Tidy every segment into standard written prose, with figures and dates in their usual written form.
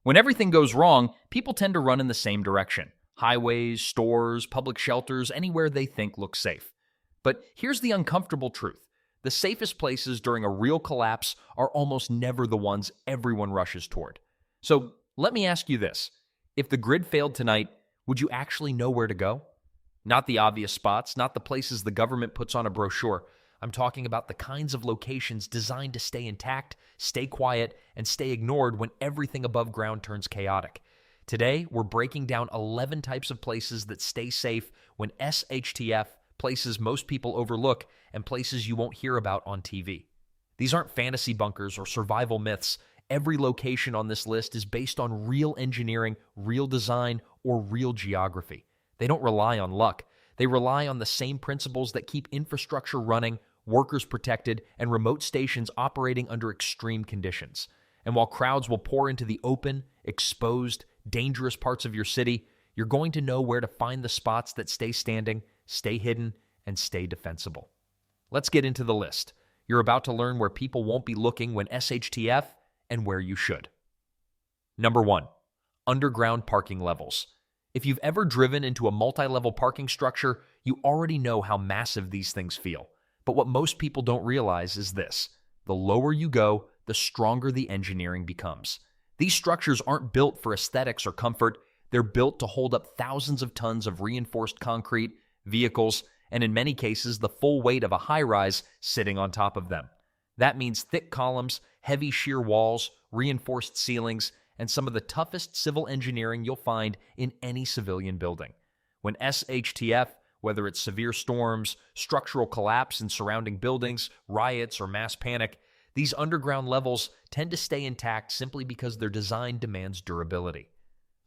When everything goes wrong, people tend to run in the same direction. Highways, stores, public shelters, anywhere they think looks safe. But here's the uncomfortable truth. The safest places during a real collapse are almost never the ones everyone rushes toward. So let me ask you this. If the grid failed tonight, would you actually know where to go? Not the obvious spots, not the places the government puts on a brochure. I'm talking about the kinds of locations designed to stay intact, stay quiet, and stay ignored when everything above ground turns chaotic. Today, we're breaking down 11 types of places that stay safe when SHTF, places most people overlook, and places you won't hear about on TV. These aren't fantasy bunkers or survival myths. Every location on this list is based on real engineering, real design, or real geography. They don't rely on luck. They rely on the same principles that keep infrastructure running, workers protected, and remote stations operating under extreme conditions. And while crowds will pour into the open, exposed, dangerous parts of your city, you're going to know where to find the spots that stay standing, stay hidden, and stay defensible. Let's get into the list. You're about to learn where people won't be looking when SHTF and where you should. Number 1, underground parking levels. If you've ever driven into a multi-level parking structure, you already know how massive these things feel. But what most people don't realize is this. The lower you go, the stronger the engineering becomes. These structures aren't built for aesthetics or comfort. They're built to hold up thousands of tons of reinforced concrete, vehicles, and in many cases, the full weight of a high-rise sitting on top of them. That means thick columns, heavy sheer walls, reinforced ceilings, and some of the toughest civil engineering you'll find in any civilian building. When SHTF, whether it's severe storms, structural collapse in surrounding buildings, riots, or mass panic, these underground levels tend to stay intact simply because their design demands durability.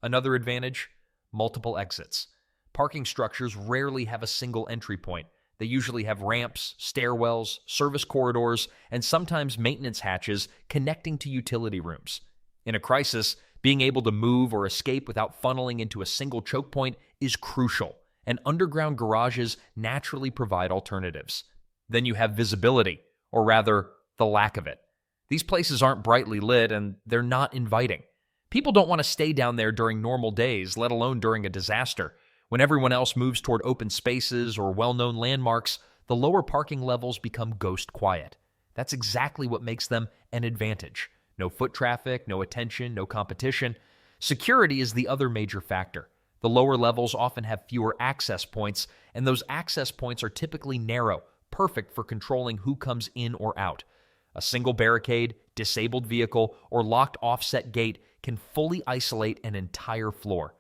Another advantage? Multiple exits. Parking structures rarely have a single entry point. They usually have ramps, stairwells, service corridors, and sometimes maintenance hatches connecting to utility rooms. In a crisis, being able to move or escape without funneling into a single choke point is crucial, and underground garages naturally provide alternatives. Then you have visibility, or rather, the lack of it. These places aren't brightly lit, and they're not inviting. People don't want to stay down there during normal days, let alone during a disaster. When everyone else moves toward open spaces or well-known landmarks, the lower parking levels become ghost quiet. That's exactly what makes them an advantage. No foot traffic, no attention, no competition. Security is the other major factor. The lower levels often have fewer access points, and those access points are typically narrow, perfect for controlling who comes in or out. A single barricade, disabled vehicle, or locked offset gate can fully isolate an entire floor.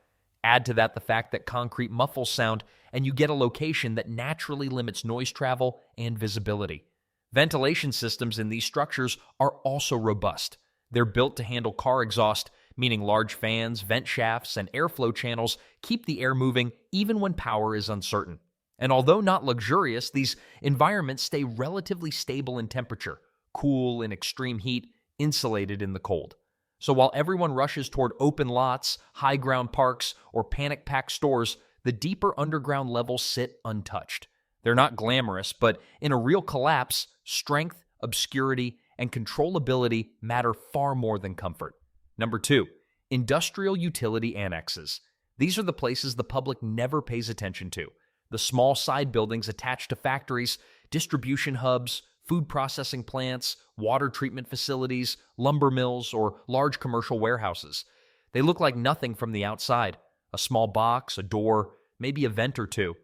Add to that the fact that concrete muffles sound, and you get a location that naturally limits noise travel and visibility. Ventilation systems in these structures are also robust. They're built to handle car exhaust, meaning large fans, vent shafts, and airflow channels keep the air moving even when power is uncertain. And although not luxurious, these environments stay relatively stable in temperature, cool in extreme heat, insulated in the cold. So while everyone rushes toward open lots, high-ground parks, or panic-packed stores, the deeper underground levels sit untouched. They're not glamorous, but in a real collapse, strength, obscurity, and controllability matter far more than comfort. Number 2, industrial utility annexes. These are the places the public never pays attention to. The small side buildings attached to factories, distribution hubs, food processing plants, water treatment facilities, lumber mills, or large commercial warehouses. They look like nothing from the outside. A small box, a door, maybe a vent or two.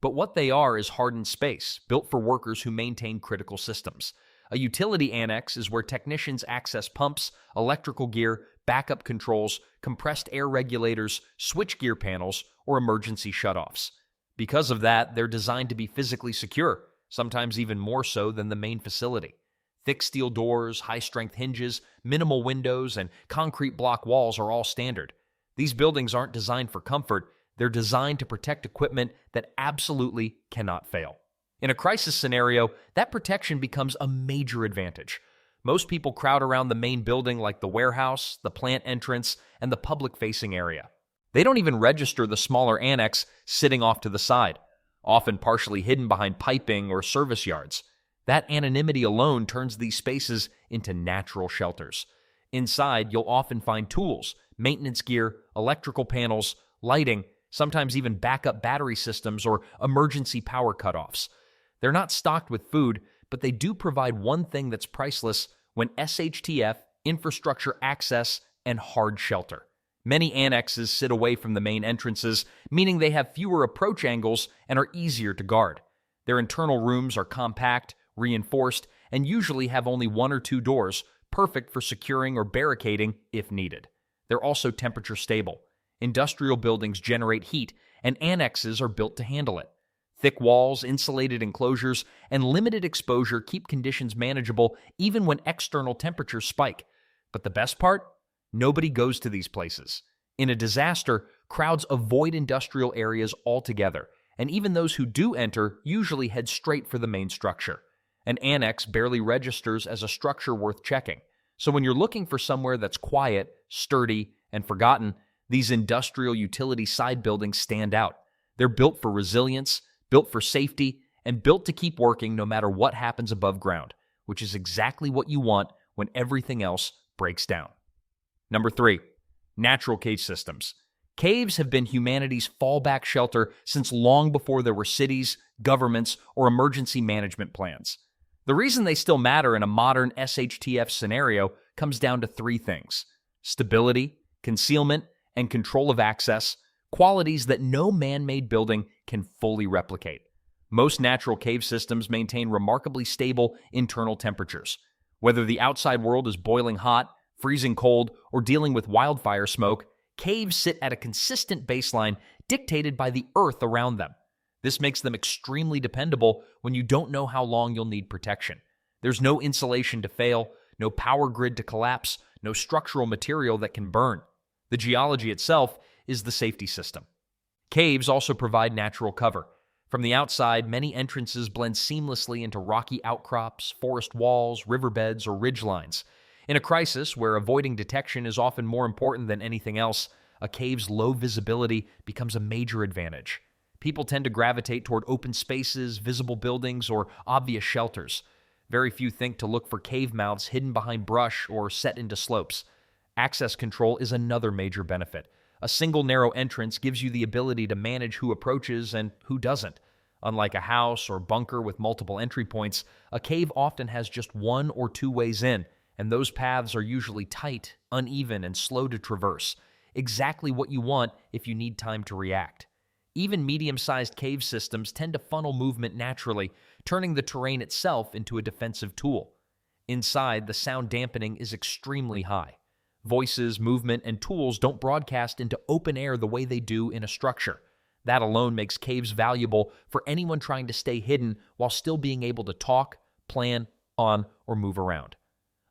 But what they are is hardened space, built for workers who maintain critical systems. A utility annex is where technicians access pumps, electrical gear, backup controls, compressed air regulators, switchgear panels, or emergency shutoffs. Because of that, they're designed to be physically secure, sometimes even more so than the main facility. Thick steel doors, high-strength hinges, minimal windows, and concrete block walls are all standard. These buildings aren't designed for comfort, they're designed to protect equipment that absolutely cannot fail. In a crisis scenario, that protection becomes a major advantage. Most people crowd around the main building like the warehouse, the plant entrance, and the public-facing area. They don't even register the smaller annex sitting off to the side, often partially hidden behind piping or service yards. That anonymity alone turns these spaces into natural shelters. Inside, you'll often find tools, maintenance gear, electrical panels, lighting, sometimes even backup battery systems or emergency power cutoffs. They're not stocked with food, but they do provide one thing that's priceless: when SHTF, infrastructure access, and hard shelter. Many annexes sit away from the main entrances, meaning they have fewer approach angles and are easier to guard. Their internal rooms are compact, reinforced, and usually have only one or two doors, perfect for securing or barricading if needed. They're also temperature stable. Industrial buildings generate heat, and annexes are built to handle it. Thick walls, insulated enclosures, and limited exposure keep conditions manageable even when external temperatures spike. But the best part? Nobody goes to these places. In a disaster, crowds avoid industrial areas altogether, and even those who do enter usually head straight for the main structure. An annex barely registers as a structure worth checking. So when you're looking for somewhere that's quiet, sturdy, and forgotten, these industrial utility side buildings stand out. They're built for resilience, built for safety, and built to keep working no matter what happens above ground, which is exactly what you want when everything else breaks down. Number 3, natural cave systems. Caves have been humanity's fallback shelter since long before there were cities, governments, or emergency management plans. The reason they still matter in a modern SHTF scenario comes down to 3 things: stability, concealment, and control of access, qualities that no man-made building can fully replicate. Most natural cave systems maintain remarkably stable internal temperatures. Whether the outside world is boiling hot, freezing cold, or dealing with wildfire smoke, caves sit at a consistent baseline dictated by the earth around them. This makes them extremely dependable when you don't know how long you'll need protection. There's no insulation to fail, no power grid to collapse, no structural material that can burn. The geology itself is the safety system. Caves also provide natural cover. From the outside, many entrances blend seamlessly into rocky outcrops, forest walls, riverbeds, or ridgelines. In a crisis where avoiding detection is often more important than anything else, a cave's low visibility becomes a major advantage. People tend to gravitate toward open spaces, visible buildings, or obvious shelters. Very few think to look for cave mouths hidden behind brush or set into slopes. Access control is another major benefit. A single narrow entrance gives you the ability to manage who approaches and who doesn't. Unlike a house or bunker with multiple entry points, a cave often has just 1 or 2 ways in, and those paths are usually tight, uneven, and slow to traverse. Exactly what you want if you need time to react. Even medium-sized cave systems tend to funnel movement naturally, turning the terrain itself into a defensive tool. Inside, the sound dampening is extremely high. Voices, movement, and tools don't broadcast into open air the way they do in a structure. That alone makes caves valuable for anyone trying to stay hidden while still being able to talk, plan, on, or move around.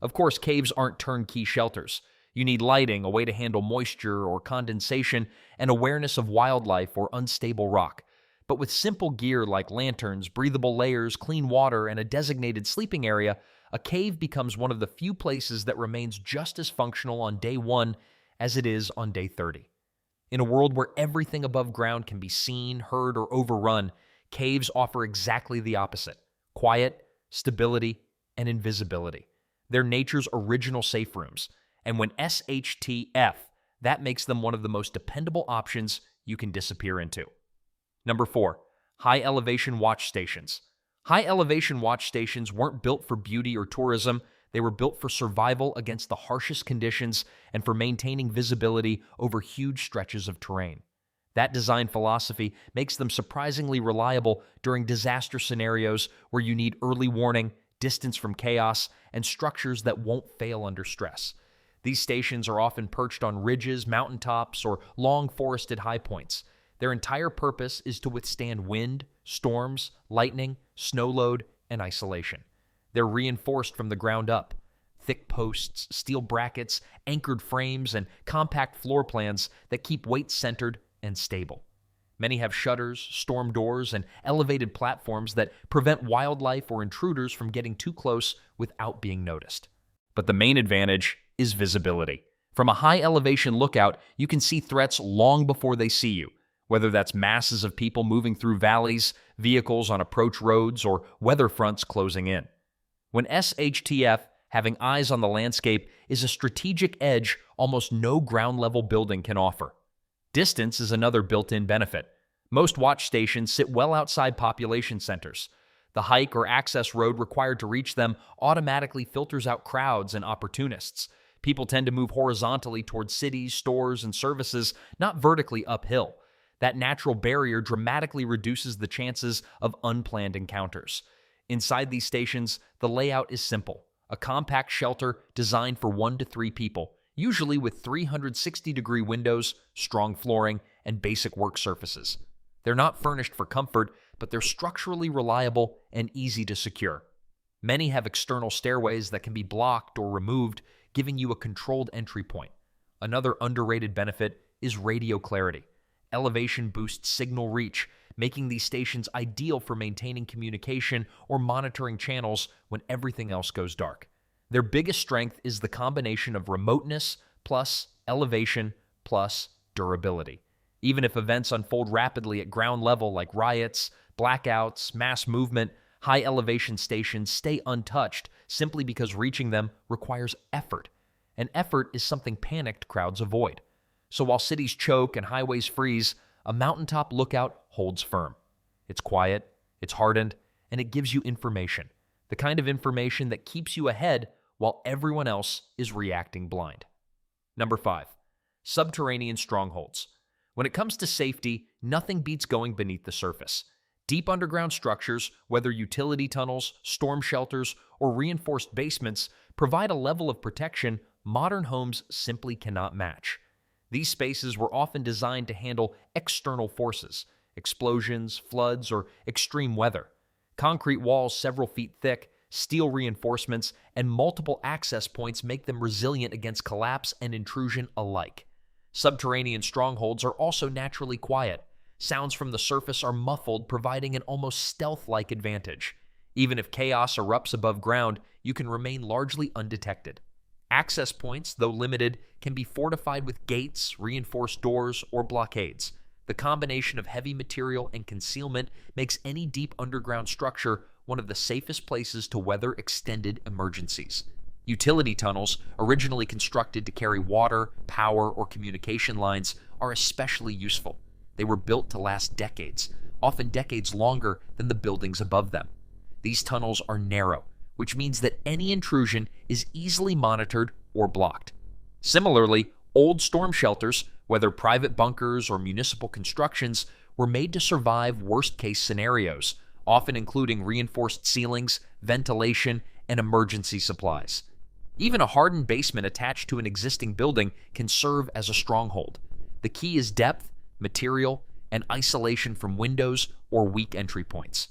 Of course, caves aren't turnkey shelters. You need lighting, a way to handle moisture or condensation, and awareness of wildlife or unstable rock. But with simple gear like lanterns, breathable layers, clean water, and a designated sleeping area, a cave becomes one of the few places that remains just as functional on day 1 as it is on day 30. In a world where everything above ground can be seen, heard, or overrun, caves offer exactly the opposite: quiet, stability, and invisibility. They're nature's original safe rooms, and when SHTF, that makes them one of the most dependable options you can disappear into. Number 4, high-elevation watch stations. High-elevation watch stations weren't built for beauty or tourism. They were built for survival against the harshest conditions and for maintaining visibility over huge stretches of terrain. That design philosophy makes them surprisingly reliable during disaster scenarios where you need early warning, distance from chaos, and structures that won't fail under stress. These stations are often perched on ridges, mountaintops, or long forested high points. Their entire purpose is to withstand wind, storms, lightning, snow load, and isolation. They're reinforced from the ground up. Thick posts, steel brackets, anchored frames, and compact floor plans that keep weight centered and stable. Many have shutters, storm doors, and elevated platforms that prevent wildlife or intruders from getting too close without being noticed. But the main advantage is visibility. From a high-elevation lookout, you can see threats long before they see you, whether that's masses of people moving through valleys, vehicles on approach roads, or weather fronts closing in. When SHTF, Having eyes on the landscape is a strategic edge almost no ground-level building can offer. Distance is another built-in benefit. Most watch stations sit well outside population centers. The hike or access road required to reach them automatically filters out crowds and opportunists. People tend to move horizontally towards cities, stores, and services, not vertically uphill. That natural barrier dramatically reduces the chances of unplanned encounters. Inside these stations, the layout is simple. A compact shelter designed for 1 to 3 people, usually with 360-degree windows, strong flooring, and basic work surfaces. They're not furnished for comfort, but they're structurally reliable and easy to secure. Many have external stairways that can be blocked or removed, giving you a controlled entry point. Another underrated benefit is radio clarity. Elevation boosts signal reach, making these stations ideal for maintaining communication or monitoring channels when everything else goes dark. Their biggest strength is the combination of remoteness plus elevation plus durability. Even if events unfold rapidly at ground level like riots, blackouts, mass movement, high elevation stations stay untouched simply because reaching them requires effort. And effort is something panicked crowds avoid. So while cities choke and highways freeze, a mountaintop lookout holds firm. It's quiet, it's hardened, and it gives you information. The kind of information that keeps you ahead while everyone else is reacting blind. Number 5, subterranean strongholds. When it comes to safety, nothing beats going beneath the surface. Deep underground structures, whether utility tunnels, storm shelters, or reinforced basements, provide a level of protection modern homes simply cannot match. These spaces were often designed to handle external forces, explosions, floods, or extreme weather. Concrete walls several feet thick, steel reinforcements, and multiple access points make them resilient against collapse and intrusion alike. Subterranean strongholds are also naturally quiet. Sounds from the surface are muffled, providing an almost stealth-like advantage. Even if chaos erupts above ground, you can remain largely undetected. Access points, though limited, can be fortified with gates, reinforced doors, or blockades. The combination of heavy material and concealment makes any deep underground structure one of the safest places to weather extended emergencies. Utility tunnels, originally constructed to carry water, power, or communication lines, are especially useful. They were built to last decades, often decades longer than the buildings above them. These tunnels are narrow, which means that any intrusion is easily monitored or blocked. Similarly, old storm shelters, whether private bunkers or municipal constructions, were made to survive worst-case scenarios, often including reinforced ceilings, ventilation, and emergency supplies. Even a hardened basement attached to an existing building can serve as a stronghold. The key is depth, material, and isolation from windows or weak entry points.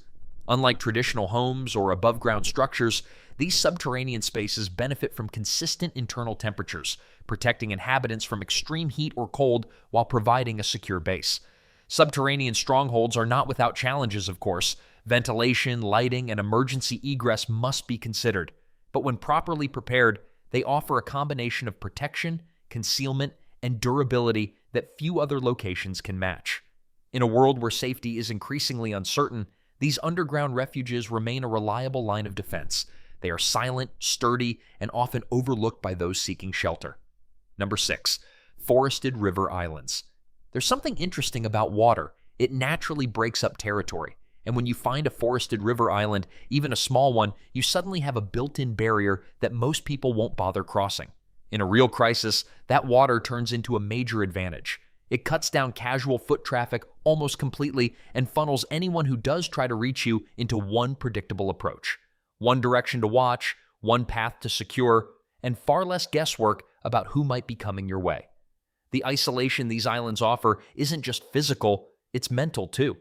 Unlike traditional homes or above-ground structures, these subterranean spaces benefit from consistent internal temperatures, protecting inhabitants from extreme heat or cold while providing a secure base. Subterranean strongholds are not without challenges, of course. Ventilation, lighting, and emergency egress must be considered. But when properly prepared, they offer a combination of protection, concealment, and durability that few other locations can match. In a world where safety is increasingly uncertain, these underground refuges remain a reliable line of defense. They are silent, sturdy, and often overlooked by those seeking shelter. Number 6, forested river islands. There's something interesting about water. It naturally breaks up territory. And when you find a forested river island, even a small one, you suddenly have a built-in barrier that most people won't bother crossing. In a real crisis, that water turns into a major advantage. It cuts down casual foot traffic almost completely and funnels anyone who does try to reach you into one predictable approach. One direction to watch, one path to secure, and far less guesswork about who might be coming your way. The isolation these islands offer isn't just physical, it's mental too.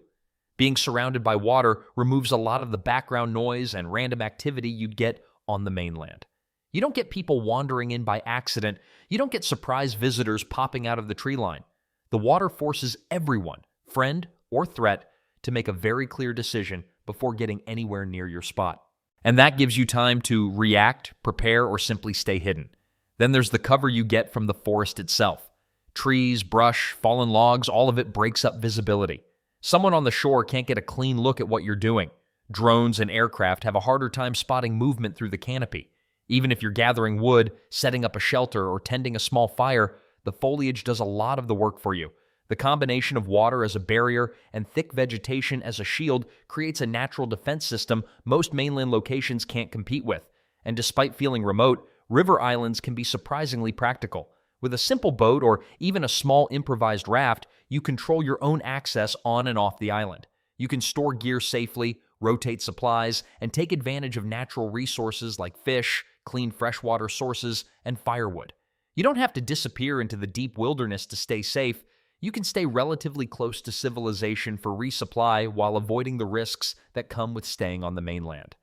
Being surrounded by water removes a lot of the background noise and random activity you'd get on the mainland. You don't get people wandering in by accident. You don't get surprise visitors popping out of the tree line. The water forces everyone, friend or threat, to make a very clear decision before getting anywhere near your spot. And that gives you time to react, prepare, or simply stay hidden. Then there's the cover you get from the forest itself. Trees, brush, fallen logs, all of it breaks up visibility. Someone on the shore can't get a clean look at what you're doing. Drones and aircraft have a harder time spotting movement through the canopy. Even if you're gathering wood, setting up a shelter, or tending a small fire, the foliage does a lot of the work for you. The combination of water as a barrier and thick vegetation as a shield creates a natural defense system most mainland locations can't compete with. And despite feeling remote, river islands can be surprisingly practical. With a simple boat or even a small improvised raft, you control your own access on and off the island. You can store gear safely, rotate supplies, and take advantage of natural resources like fish, clean freshwater sources, and firewood. You don't have to disappear into the deep wilderness to stay safe. You can stay relatively close to civilization for resupply while avoiding the risks that come with staying on the mainland.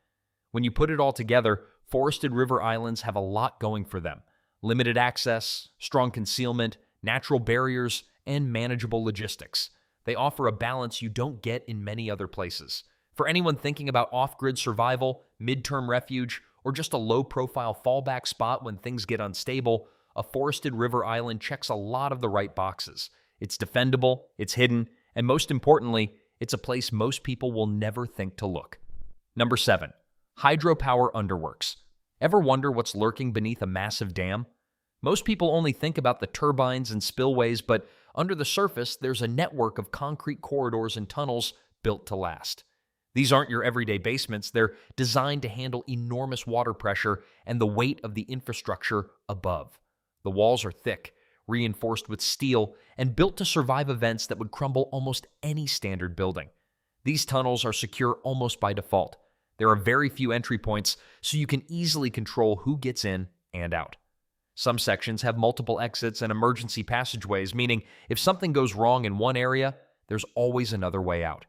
When you put it all together, forested river islands have a lot going for them. Limited access, strong concealment, natural barriers, and manageable logistics. They offer a balance you don't get in many other places. For anyone thinking about off-grid survival, midterm refuge, or just a low-profile fallback spot when things get unstable, a forested river island checks a lot of the right boxes. It's defendable, it's hidden, and most importantly, it's a place most people will never think to look. Number 7. Hydropower underworks. Ever wonder what's lurking beneath a massive dam? Most people only think about the turbines and spillways, but under the surface, there's a network of concrete corridors and tunnels built to last. These aren't your everyday basements. They're designed to handle enormous water pressure and the weight of the infrastructure above. The walls are thick, reinforced with steel, and built to survive events that would crumble almost any standard building. These tunnels are secure almost by default. There are very few entry points, so you can easily control who gets in and out. Some sections have multiple exits and emergency passageways, meaning if something goes wrong in one area, there's always another way out.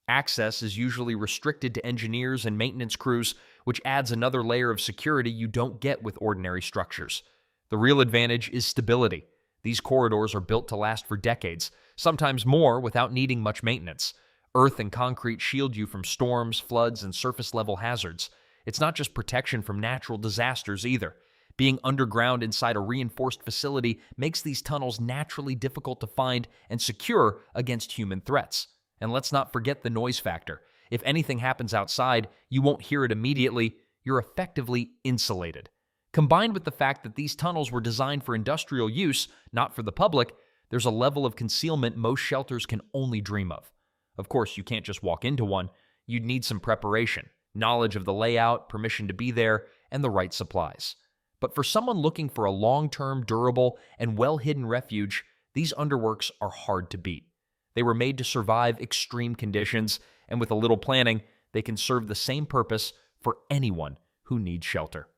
Access is usually restricted to engineers and maintenance crews, which adds another layer of security you don't get with ordinary structures. The real advantage is stability. These corridors are built to last for decades, sometimes more without needing much maintenance. Earth and concrete shield you from storms, floods, and surface-level hazards. It's not just protection from natural disasters either. Being underground inside a reinforced facility makes these tunnels naturally difficult to find and secure against human threats. And let's not forget the noise factor. If anything happens outside, you won't hear it immediately. You're effectively insulated. Combined with the fact that these tunnels were designed for industrial use, not for the public, there's a level of concealment most shelters can only dream of. Of course, you can't just walk into one. You'd need some preparation, knowledge of the layout, permission to be there, and the right supplies. But for someone looking for a long-term, durable, and well-hidden refuge, these underworks are hard to beat. They were made to survive extreme conditions, and with a little planning, they can serve the same purpose for anyone who needs shelter.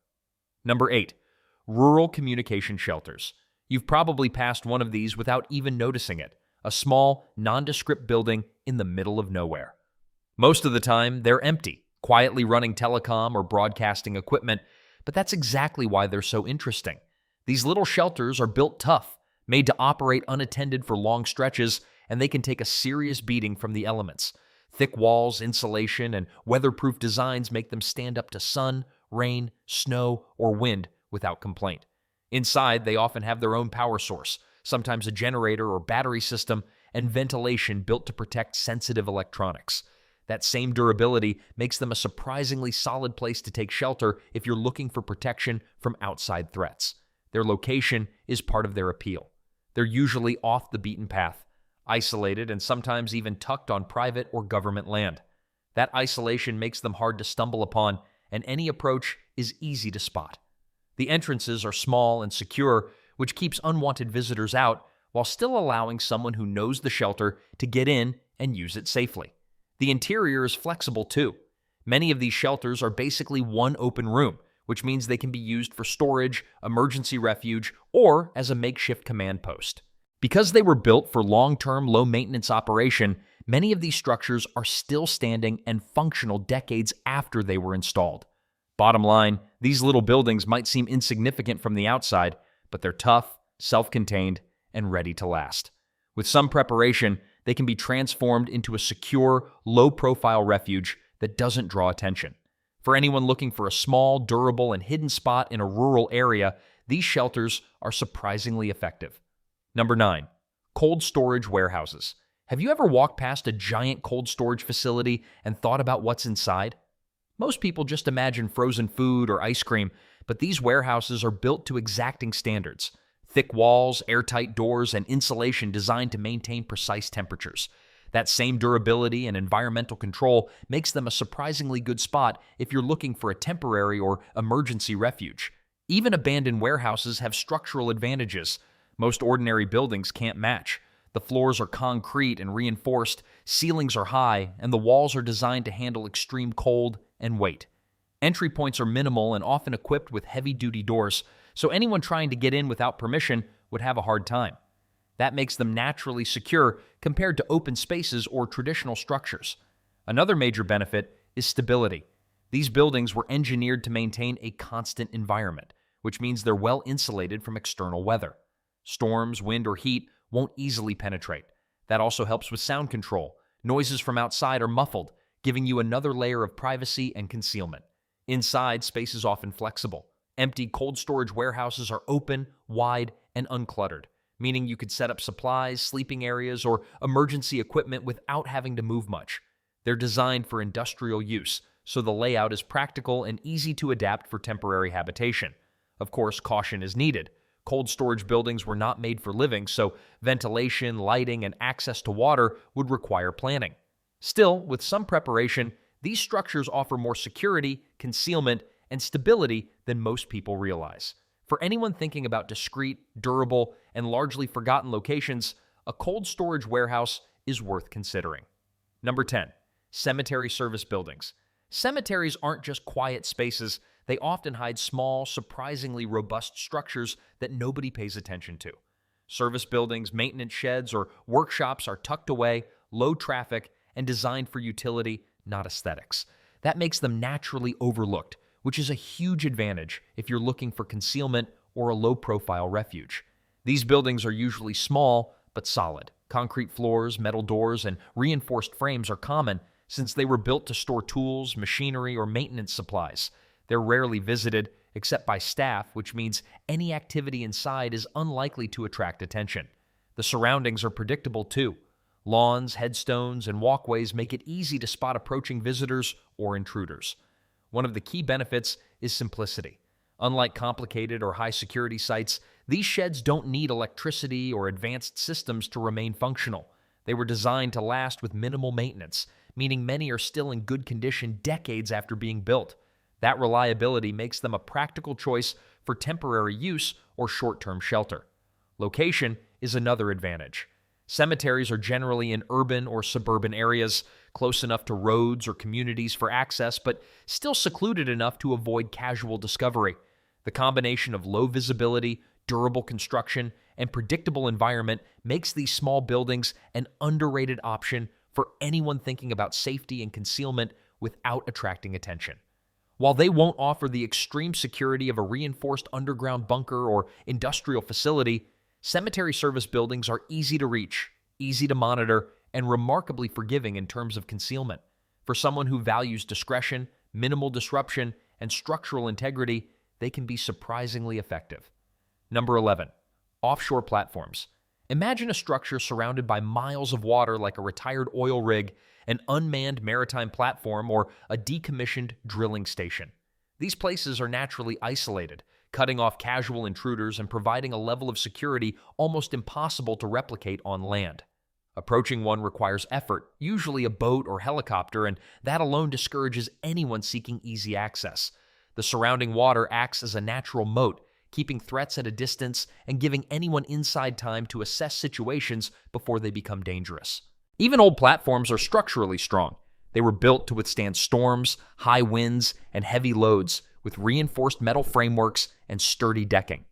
Number 8. Rural communication shelters. You've probably passed one of these without even noticing it. A small, nondescript building in the middle of nowhere. Most of the time, they're empty, quietly running telecom or broadcasting equipment, but that's exactly why they're so interesting. These little shelters are built tough, made to operate unattended for long stretches, and they can take a serious beating from the elements. Thick walls, insulation, and weatherproof designs make them stand up to sun, rain, snow, or wind without complaint. Inside, they often have their own power source, sometimes a generator or battery system, and ventilation built to protect sensitive electronics. That same durability makes them a surprisingly solid place to take shelter if you're looking for protection from outside threats. Their location is part of their appeal. They're usually off the beaten path, isolated and sometimes even tucked on private or government land. That isolation makes them hard to stumble upon, and any approach is easy to spot. The entrances are small and secure, which keeps unwanted visitors out while still allowing someone who knows the shelter to get in and use it safely. The interior is flexible too. Many of these shelters are basically one open room, which means they can be used for storage, emergency refuge, or as a makeshift command post. Because they were built for long-term, low-maintenance operation, many of these structures are still standing and functional decades after they were installed. Bottom line, these little buildings might seem insignificant from the outside, but they're tough, self-contained, and ready to last. With some preparation, they can be transformed into a secure, low-profile refuge that doesn't draw attention. For anyone looking for a small, durable, and hidden spot in a rural area, these shelters are surprisingly effective. Number 9. Cold storage warehouses. Have you ever walked past a giant cold storage facility and thought about what's inside? Most people just imagine frozen food or ice cream, but these warehouses are built to exacting standards. Thick walls, airtight doors, and insulation designed to maintain precise temperatures. That same durability and environmental control makes them a surprisingly good spot if you're looking for a temporary or emergency refuge. Even abandoned warehouses have structural advantages most ordinary buildings can't match. The floors are concrete and reinforced, ceilings are high, and the walls are designed to handle extreme cold and weight. Entry points are minimal and often equipped with heavy-duty doors, so anyone trying to get in without permission would have a hard time. That makes them naturally secure compared to open spaces or traditional structures. Another major benefit is stability. These buildings were engineered to maintain a constant environment, which means they're well insulated from external weather. Storms, wind, or heat won't easily penetrate. That also helps with sound control. Noises from outside are muffled, giving you another layer of privacy and concealment. Inside, space is often flexible. Empty cold storage warehouses are open, wide, and uncluttered, meaning you could set up supplies, sleeping areas, or emergency equipment without having to move much. They're designed for industrial use, so the layout is practical and easy to adapt for temporary habitation. Of course, caution is needed. Cold storage buildings were not made for living, so ventilation, lighting, and access to water would require planning. Still, with some preparation, these structures offer more security, concealment, and stability than most people realize. For anyone thinking about discreet, durable, and largely forgotten locations, a cold storage warehouse is worth considering. Number 10. Cemetery service buildings. Cemeteries aren't just quiet spaces, they often hide small, surprisingly robust structures that nobody pays attention to. Service buildings, maintenance sheds, or workshops are tucked away, low traffic, and designed for utility, not aesthetics. That makes them naturally overlooked, which is a huge advantage if you're looking for concealment or a low-profile refuge. These buildings are usually small but solid. Concrete floors, metal doors, and reinforced frames are common since they were built to store tools, machinery, or maintenance supplies. They're rarely visited, except by staff, which means any activity inside is unlikely to attract attention. The surroundings are predictable too. Lawns, headstones, and walkways make it easy to spot approaching visitors or intruders. One of the key benefits is simplicity. Unlike complicated or high-security sites, these sheds don't need electricity or advanced systems to remain functional. They were designed to last with minimal maintenance, meaning many are still in good condition decades after being built. That reliability makes them a practical choice for temporary use or short-term shelter. Location is another advantage. Cemeteries are generally in urban or suburban areas, close enough to roads or communities for access, but still secluded enough to avoid casual discovery. The combination of low visibility, durable construction, and predictable environment makes these small buildings an underrated option for anyone thinking about safety and concealment without attracting attention. While they won't offer the extreme security of a reinforced underground bunker or industrial facility, cemetery service buildings are easy to reach, easy to monitor, and remarkably forgiving in terms of concealment. For someone who values discretion, minimal disruption, and structural integrity, they can be surprisingly effective. Number 11. Offshore platforms. Imagine a structure surrounded by miles of water like a retired oil rig, an unmanned maritime platform, or a decommissioned drilling station. These places are naturally isolated, cutting off casual intruders and providing a level of security almost impossible to replicate on land. Approaching one requires effort, usually a boat or helicopter, and that alone discourages anyone seeking easy access. The surrounding water acts as a natural moat, keeping threats at a distance and giving anyone inside time to assess situations before they become dangerous. Even old platforms are structurally strong. They were built to withstand storms, high winds, and heavy loads, with reinforced metal frameworks and sturdy decking.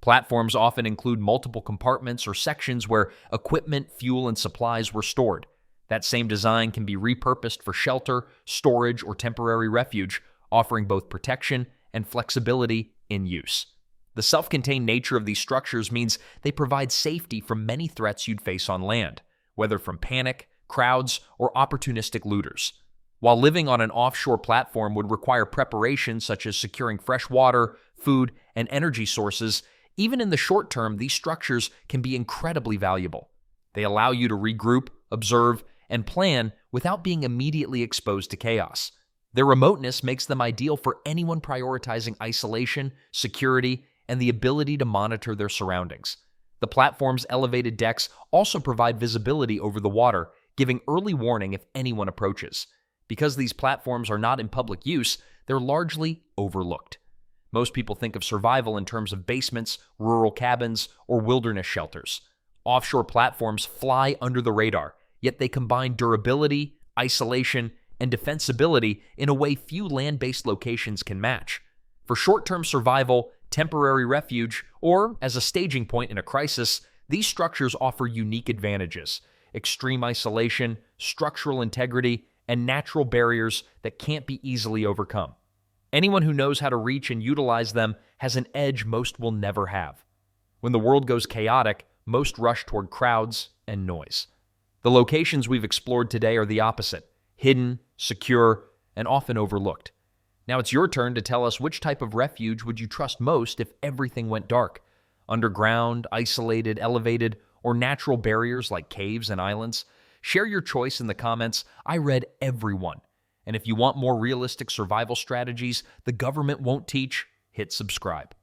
Platforms often include multiple compartments or sections where equipment, fuel, and supplies were stored. That same design can be repurposed for shelter, storage, or temporary refuge, offering both protection and flexibility in use. The self-contained nature of these structures means they provide safety from many threats you'd face on land, whether from panic, crowds, or opportunistic looters. While living on an offshore platform would require preparation such as securing fresh water, food, and energy sources, even in the short term, these structures can be incredibly valuable. They allow you to regroup, observe, and plan without being immediately exposed to chaos. Their remoteness makes them ideal for anyone prioritizing isolation, security, and the ability to monitor their surroundings. The platform's elevated decks also provide visibility over the water, giving early warning if anyone approaches. Because these platforms are not in public use, they're largely overlooked. Most people think of survival in terms of basements, rural cabins, or wilderness shelters. Offshore platforms fly under the radar, yet they combine durability, isolation, and defensibility in a way few land-based locations can match. For short-term survival, temporary refuge, or as a staging point in a crisis, these structures offer unique advantages: extreme isolation, structural integrity, and natural barriers that can't be easily overcome. Anyone who knows how to reach and utilize them has an edge most will never have. When the world goes chaotic, most rush toward crowds and noise. The locations we've explored today are the opposite: hidden, secure, and often overlooked. Now it's your turn to tell us, which type of refuge would you trust most if everything went dark? Underground, isolated, elevated, or natural barriers like caves and islands? Share your choice in the comments. I read every one. And if you want more realistic survival strategies the government won't teach, hit subscribe.